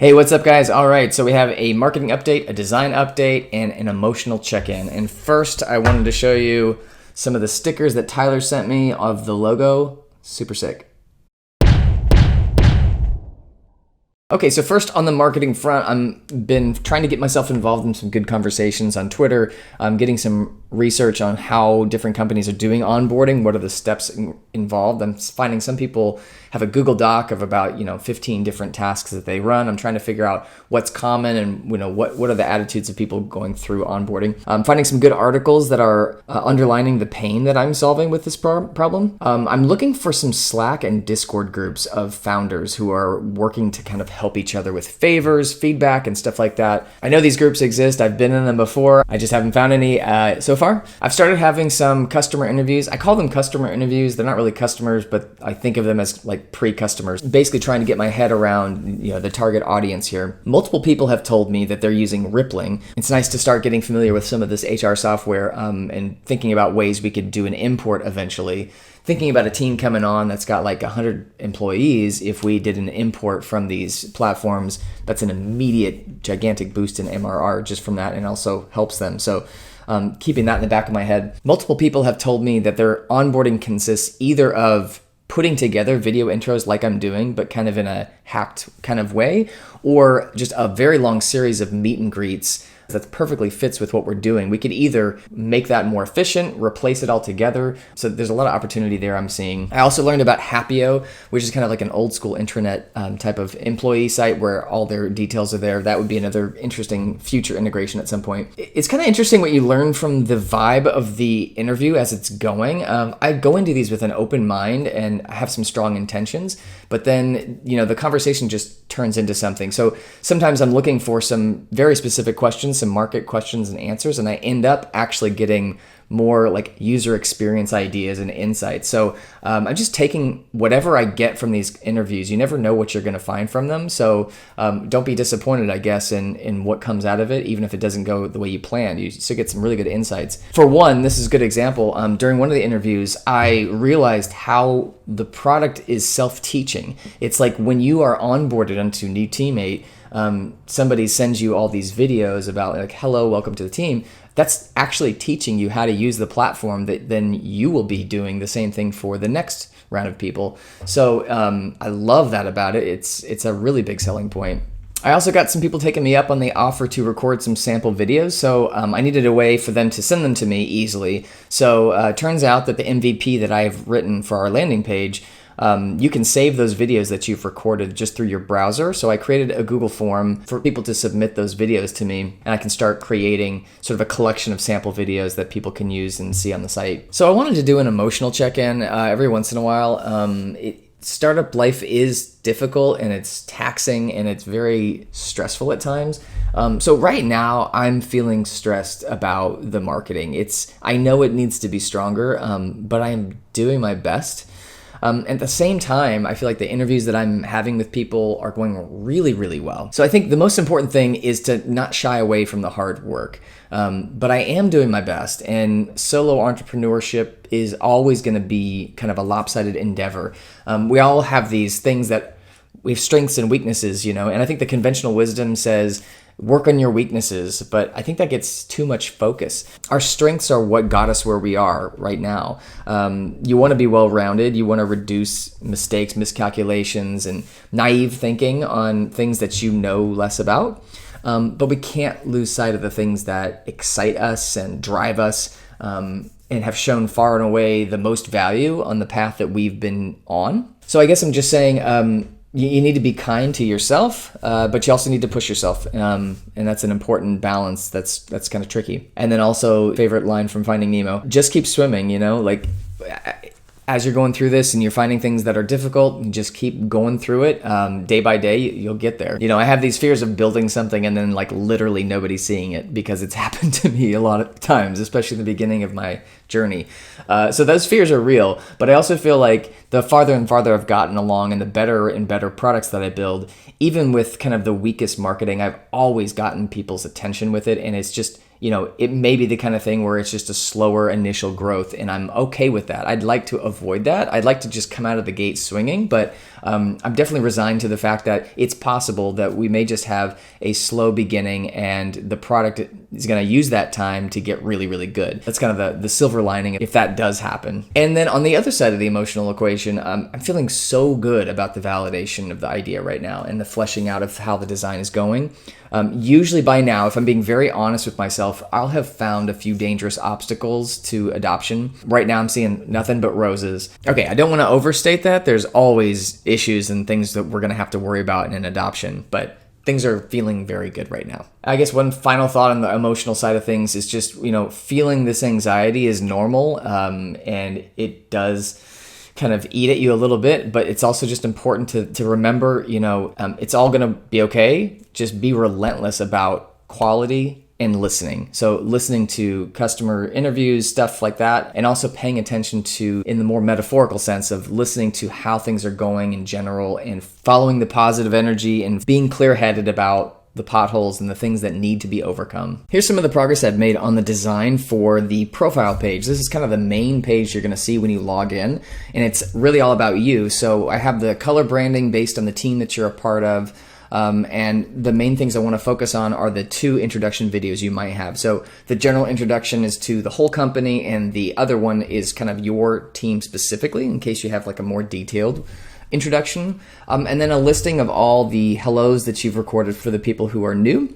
Hey, what's up, guys? All right, so we have a marketing update, a design update, and an emotional check-in. And first, I wanted to show you some of the stickers that Tyler sent me of the logo. Super sick. Okay, so first on the marketing front, I've been trying to get myself involved in some good conversations on Twitter. I'm getting some research on how different companies are doing onboarding. What are the steps involved? I'm finding some people have a Google Doc of about 15 different tasks that they run. I'm trying to figure out what's common and what are the attitudes of people going through onboarding. I'm finding some good articles that are underlining the pain that I'm solving with this problem. I'm looking for some Slack and Discord groups of founders who are working to kind of help each other with favors, feedback, and stuff like that. I know these groups exist. I've been in them before. I just haven't found any so far. I've started having some customer interviews. I call them customer interviews. They're not really customers, but I think of them as like pre-customers. Basically trying to get my head around the target audience here. Multiple people have told me that they're using Rippling. It's nice to start getting familiar with some of this HR software and thinking about ways we could do an import eventually. Thinking about a team coming on that's got like 100 employees, if we did an import from these platforms, that's an immediate gigantic boost in MRR just from that, and also helps them. So keeping that in the back of my head. Multiple people have told me that their onboarding consists either of putting together video intros like I'm doing, but kind of in a hacked kind of way, or just a very long series of meet and greets that perfectly fits with what we're doing. We could either make that more efficient, replace it altogether. So there's a lot of opportunity there I'm seeing. I also learned about Happio, which is kind of like an old school intranet type of employee site where all their details are there. That would be another interesting future integration at some point. It's kind of interesting what you learn from the vibe of the interview as it's going. I go into these with an open mind and I have some strong intentions, but then, the conversation just turns into something. So sometimes I'm looking for some very specific questions, some market questions and answers, and I end up actually getting more like user experience ideas and insights. So I'm just taking whatever I get from these interviews. You never know what you're going to find from them. So don't be disappointed, I guess, in what comes out of it, even if it doesn't go the way you planned. You still get some really good insights. For one, this is a good example. During one of the interviews, I realized how the product is self-teaching. It's like when you are onboarded onto New Teammate, somebody sends you all these videos about like, hello, welcome to the team. That's actually teaching you how to use the platform that then you will be doing the same thing for the next round of people. So I love that about it. It's a really big selling point. I also got some people taking me up on the offer to record some sample videos. So I needed a way for them to send them to me easily. So it turns out that the MVP that I've written for our landing page, you can save those videos that you've recorded just through your browser. So I created a Google form for people to submit those videos to me, and I can start creating sort of a collection of sample videos that people can use and see on the site. So I wanted to do an emotional check-in every once in a while. Startup life is difficult and it's taxing and it's very stressful at times. So right now I'm feeling stressed about the marketing. I know it needs to be stronger, but I am doing my best. At the same time, I feel like the interviews that I'm having with people are going really, really well. So I think the most important thing is to not shy away from the hard work. But I am doing my best, and solo entrepreneurship is always going to be kind of a lopsided endeavor. We all have these things that we have strengths and weaknesses, and I think the conventional wisdom says, work on your weaknesses, but I think that gets too much focus. Our strengths are what got us where we are right now. You want to be well-rounded. You want to reduce mistakes, miscalculations, and naive thinking on things that you know less about. But we can't lose sight of the things that excite us and drive us and have shown far and away the most value on the path that we've been on. So I guess I'm just saying, you need to be kind to yourself, but you also need to push yourself. And that's an important balance that's kind of tricky. And then also, favorite line from Finding Nemo, just keep swimming, like as you're going through this and you're finding things that are difficult, just keep going through it. Day by day, you'll get there. I have these fears of building something and then like literally nobody seeing it, because it's happened to me a lot of times, especially in the beginning of my journey. So those fears are real, but I also feel like the farther and farther I've gotten along and the better and better products that I build, even with kind of the weakest marketing, I've always gotten people's attention with it. And it may be the kind of thing where it's just a slower initial growth, and I'm okay with that. I'd like to avoid that. I'd like to just come out of the gate swinging, but I'm definitely resigned to the fact that it's possible that we may just have a slow beginning and the product is going to use that time to get really, really good. That's kind of the silver lining if that does happen. And then on the other side of the emotional equation, I'm feeling so good about the validation of the idea right now and the fleshing out of how the design is going. Usually by now, if I'm being very honest with myself, I'll have found a few dangerous obstacles to adoption. Right now, I'm seeing nothing but roses. Okay, I don't want to overstate that. There's always issues and things that we're going to have to worry about in an adoption, but things are feeling very good right now. I guess one final thought on the emotional side of things is just, feeling this anxiety is normal, and it does kind of eat at you a little bit, but it's also just important to remember, it's all going to be okay. Just be relentless about quality and listening. So listening to customer interviews, stuff like that, and also paying attention to, in the more metaphorical sense of listening to how things are going in general and following the positive energy and being clear-headed about the potholes and the things that need to be overcome. Here's some of the progress I've made on the design for the profile page. This is kind of the main page you're going to see when you log in, and it's really all about you. So I have the color branding based on the team that you're a part of. And the main things I want to focus on are the 2 introduction videos you might have. So the general introduction is to the whole company, and the other one is kind of your team specifically, in case you have like a more detailed introduction. And then a listing of all the hellos that you've recorded for the people who are new.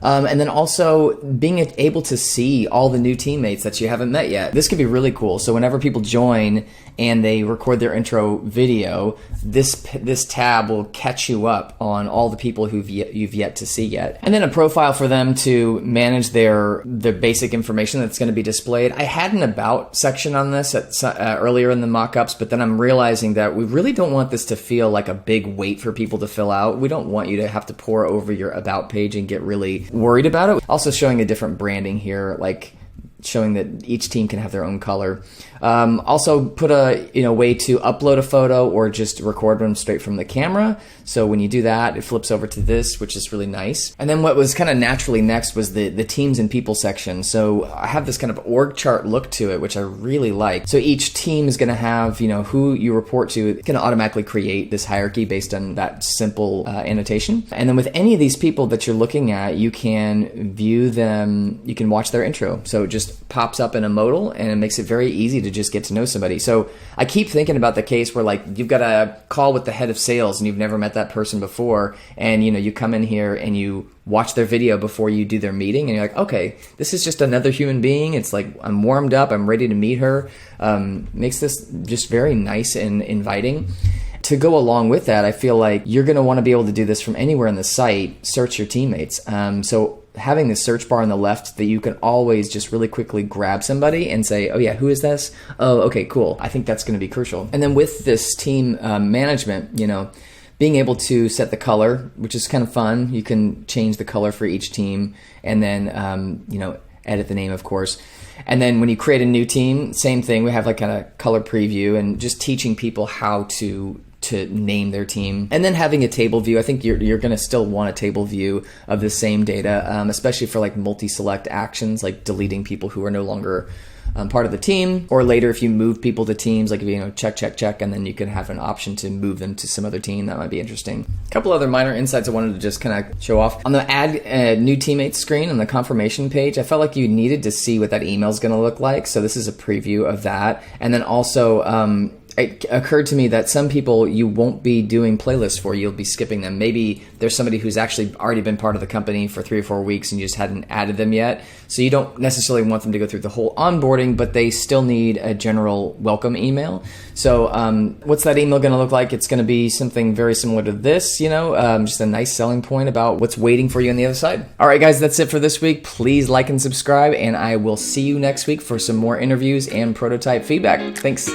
And then also being able to see all the new teammates that you haven't met yet. This could be really cool. So whenever people join and they record their intro video, this tab will catch you up on all the people you've yet to see yet. And then a profile for them to manage their basic information that's going to be displayed. I had an about section on this earlier in the mock-ups, but then I'm realizing that we really don't want this to feel like a big weight for people to fill out. We don't want you to have to pour over your about page and get really worried about it. Also showing a different branding here, like showing that each team can have their own color. Also put a way to upload a photo or just record them straight from the camera. So when you do that, it flips over to this, which is really nice. And then what was kind of naturally next was the teams and people section. So I have this kind of org chart look to it, which I really like. So each team is going to have, who you report to. It's going to automatically create this hierarchy based on that simple annotation. And then with any of these people that you're looking at, you can view them, you can watch their intro. So it just pops up in a modal, and it makes it very easy to just get to know somebody. So I keep thinking about the case where like you've got a call with the head of sales and you've never met that person before, and you come in here and you watch their video before you do their meeting, and you're like, okay, this is just another human being. It's like I'm warmed up, I'm ready to meet her. Makes this just very nice and inviting. To go along with that, I feel like you're going to want to be able to do this from anywhere in the site. Search your teammates. So having the search bar on the left that you can always just really quickly grab somebody and say, oh yeah, who is this? Oh, okay, cool. I think that's going to be crucial. And then with this team management, being able to set the color, which is kind of fun. You can change the color for each team, and then edit the name, of course. And then when you create a new team, same thing. We have like kind of color preview and just teaching people how to name their team. And then having a table view. I think you're going to still want a table view of the same data, especially for like multi-select actions, like deleting people who are no longer part of the team, or later if you move people to teams, like check, and then you can have an option to move them to some other team. That might be interesting. A couple other minor insights I wanted to just kind of show off. On the add new teammates screen on the confirmation page, I felt like you needed to see what that email is going to look like. So this is a preview of that. And then also, it occurred to me that some people you won't be doing playlists for. You'll be skipping them. Maybe there's somebody who's actually already been part of the company for 3 or 4 weeks and you just hadn't added them yet. So you don't necessarily want them to go through the whole onboarding, but they still need a general welcome email. So what's that email going to look like? It's going to be something very similar to this, just a nice selling point about what's waiting for you on the other side. All right, guys, that's it for this week. Please like and subscribe, and I will see you next week for some more interviews and prototype feedback. Thanks.